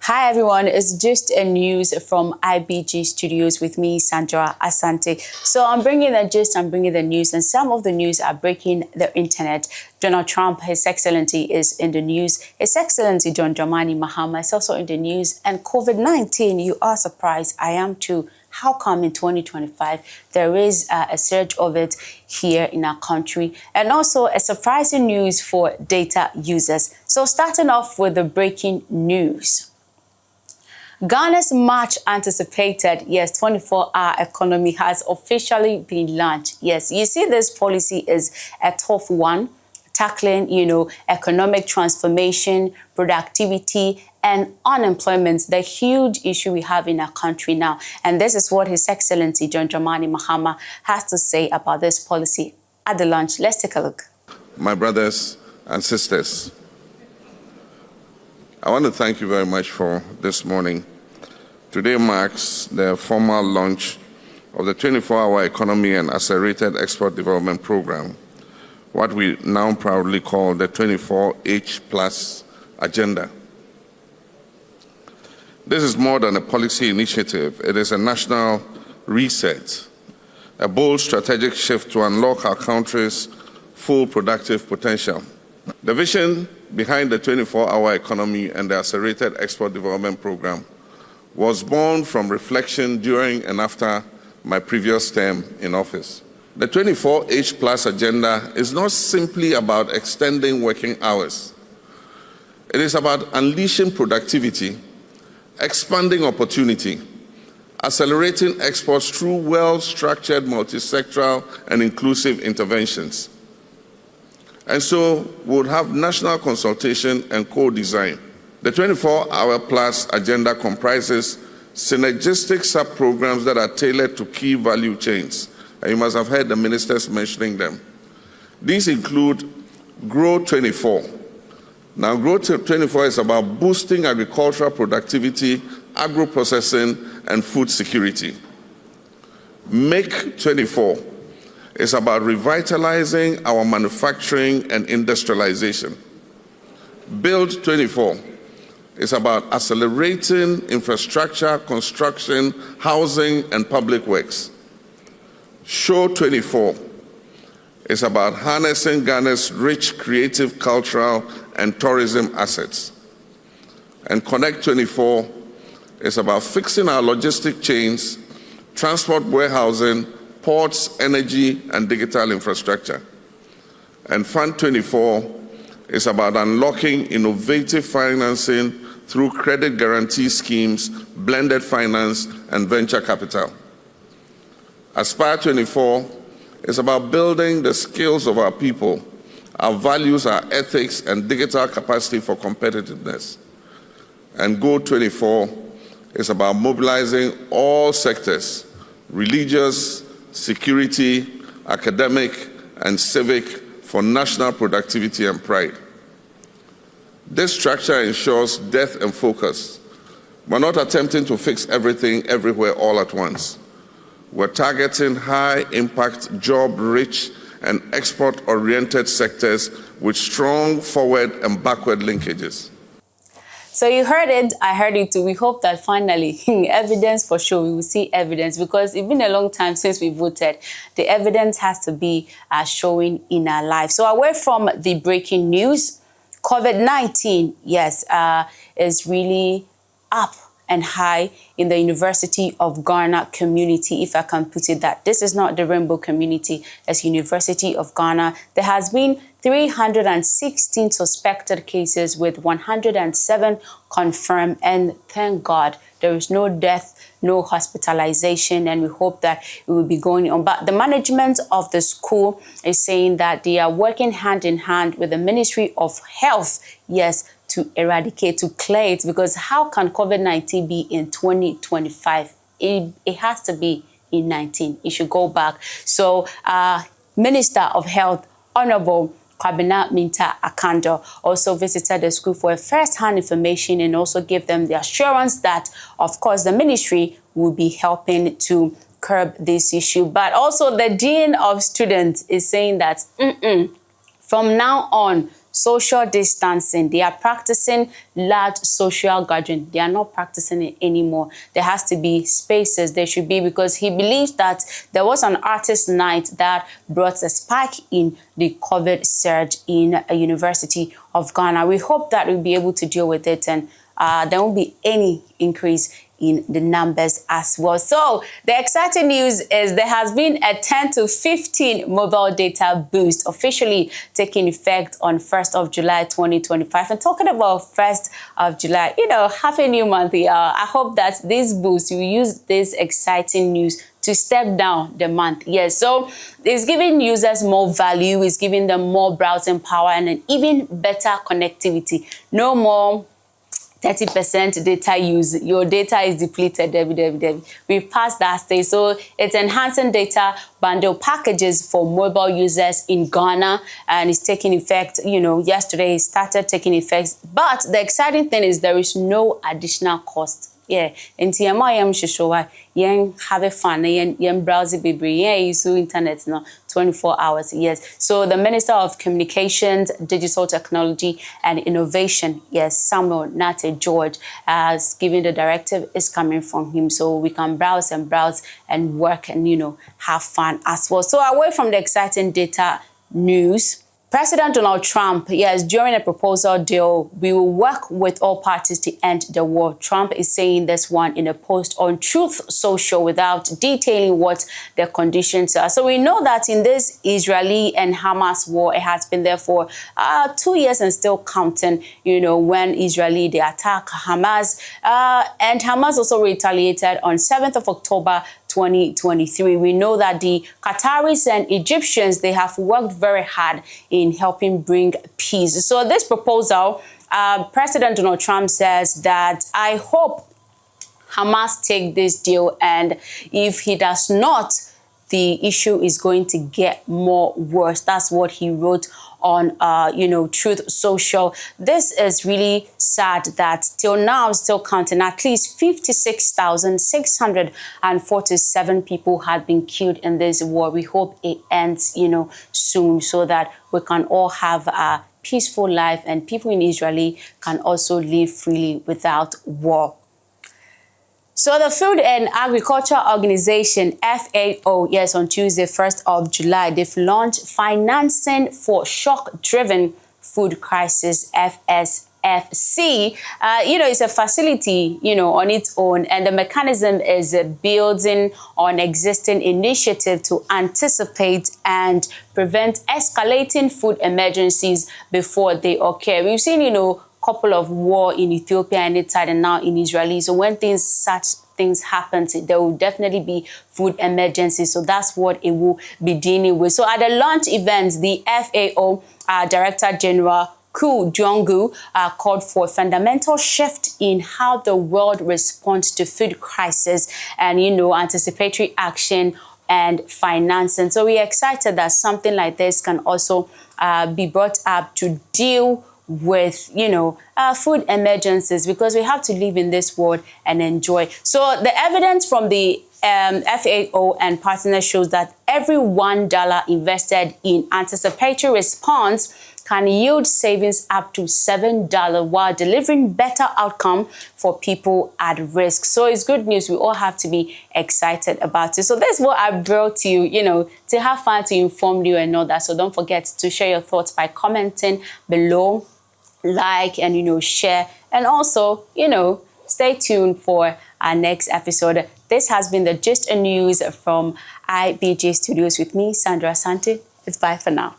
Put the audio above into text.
Hi everyone, it's just a news from IBG Studios with me, Sandra Asante. So I'm bringing the gist, I'm bringing the news, and some of the news are breaking the internet. Donald Trump, His Excellency, is in the news. His Excellency John Dramani Mahama is also in the news. And COVID-19, you are surprised, I am too. How come in 2025 there is a surge of it here in our country? And also a surprising news for data users. So starting off with the breaking news. Ghana's much anticipated, 24-hour economy has officially been launched. Yes, you see this policy is a tough one, tackling, economic transformation, productivity, and unemployment, the huge issue we have in our country now. And this is what His Excellency John Dramani Mahama has to say about this policy at the launch. Let's take a look. My brothers and sisters, I want to thank you very much for this morning. Today marks the formal launch of the 24-hour economy and accelerated export development program, what we now proudly call the 24H+ agenda. This is more than a policy initiative. It is a national reset, a bold strategic shift to unlock our country's full productive potential. The vision behind the 24-hour economy and the accelerated export development program was born from reflection during and after my previous term in office. The 24H+ agenda is not simply about extending working hours. It is about unleashing productivity, expanding opportunity, accelerating exports through well-structured, multi-sectoral, and inclusive interventions. And so we'll have national consultation and co-design. The 24-hour+ agenda comprises synergistic sub-programs that are tailored to key value chains. And you must have heard the ministers mentioning them. These include Grow 24. Now, Grow 24 is about boosting agricultural productivity, agro-processing, and food security. Make 24 is about revitalizing our manufacturing and industrialization. Build 24 is about accelerating infrastructure, construction, housing, and public works. Show 24 is about harnessing Ghana's rich creative, cultural, and tourism assets. And Connect 24 is about fixing our logistic chains, transport warehousing, ports, energy, and digital infrastructure. And Fund 24 is about unlocking innovative financing through credit guarantee schemes, blended finance, and venture capital. Aspire 24 is about building the skills of our people, our values, our ethics, and digital capacity for competitiveness. And Go 24 is about mobilizing all sectors, religious, security, academic, and civic, for national productivity and pride. This structure ensures depth and focus. We're not attempting to fix everything everywhere all at once. We're targeting high-impact, job-rich, and export-oriented sectors with strong forward and backward linkages. So you heard it, I heard it too. We hope that finally, evidence for sure, we will see evidence, because it's been a long time since we voted. The evidence has to be showing in our life. So away from the breaking news, COVID-19, is really up and high in the University of Ghana community, if I can put it that. This is not the Rainbow community, it's University of Ghana. There has been 316 suspected cases with 107 confirmed, and thank God there is no death, no hospitalization, and we hope that it will be going on. But the management of the school is saying that they are working hand in hand with the Ministry of Health, to eradicate, to clear it, because how can COVID-19 be in 2025? It has to be in 19. It should go back. So Minister of Health, Honorable Kwabena Minta Akando, also visited the school for first-hand information and also gave them the assurance that, of course, the ministry will be helping to curb this issue. But also the Dean of Students is saying that from now on, social distancing. They are practicing large social gathering. They are not practicing it anymore. There has to be spaces. There should be, because he believes that there was an artist night that brought a spike in the COVID surge in a University of Ghana. We hope that we'll be able to deal with it, and there won't be any increase in the numbers as well. So the exciting news is there has been a 10 to 15 mobile data boost officially taking effect on 1st of July 2025. And talking about 1st of July, half a new month here. I hope that this boost, you use this exciting news to step down the month. Yes, so it's giving users more value, it's giving them more browsing power and an even better connectivity. No more 30% data use. Your data is depleted. We've passed that stage. So it's enhancing data bundle packages for mobile users in Ghana, and it's taking effect, yesterday it started taking effect. But the exciting thing is there is no additional cost. Yeah, into yen have fun, yen browse baby, yen use internet now 24 hours. Yes. So the Minister of Communications, Digital Technology and Innovation, yes, Samuel Nate George, has given the directive is coming from him, so we can browse and work and have fun as well. So away from the exciting data news, President Donald Trump, yes, during a proposal deal, we will work with all parties to end the war. Trump is saying this one in a post on Truth Social without detailing what the conditions are. So we know that in this Israeli and Hamas war, it has been there for 2 years and still counting, when Israeli, they attack Hamas. And Hamas also retaliated on 7th of October 2023. We know that the Qataris and Egyptians, they have worked very hard in helping bring peace. So this proposal, President Donald Trump says that I hope Hamas take this deal, and if he does not, the issue is going to get more worse. That's what he wrote on, Truth Social. This is really sad that till now, still counting, at least 56,647 people had been killed in this war. We hope it ends, soon, so that we can all have a peaceful life and people in Israel can also live freely without war. So the Food and Agriculture Organization, FAO, yes, on Tuesday, 1st of July, they've launched Financing for Shock-Driven Food Crisis, FSFC. It's a facility, on its own, and the mechanism is building on existing initiative to anticipate and prevent escalating food emergencies before they occur. We've seen, couple of war in Ethiopia and inside and now in Israel. So when such things happen, there will definitely be food emergencies. So that's what it will be dealing with. So at the launch event, the FAO Director General Ku Jongu called for a fundamental shift in how the world responds to food crisis and, anticipatory action and financing. So we're excited that something like this can also be brought up to deal with, food emergencies, because we have to live in this world and enjoy. So the evidence from the FAO and partners shows that every $1 invested in anticipatory response can yield savings up to $7 while delivering better outcome for people at risk. So it's good news. We all have to be excited about it. So that's what I brought to you, to have fun, to inform you and all that. So don't forget to share your thoughts by commenting below, like and, share. And also, stay tuned for our next episode. This has been the Gist News from IBJ Studios with me, Sandra Asante. It's bye for now.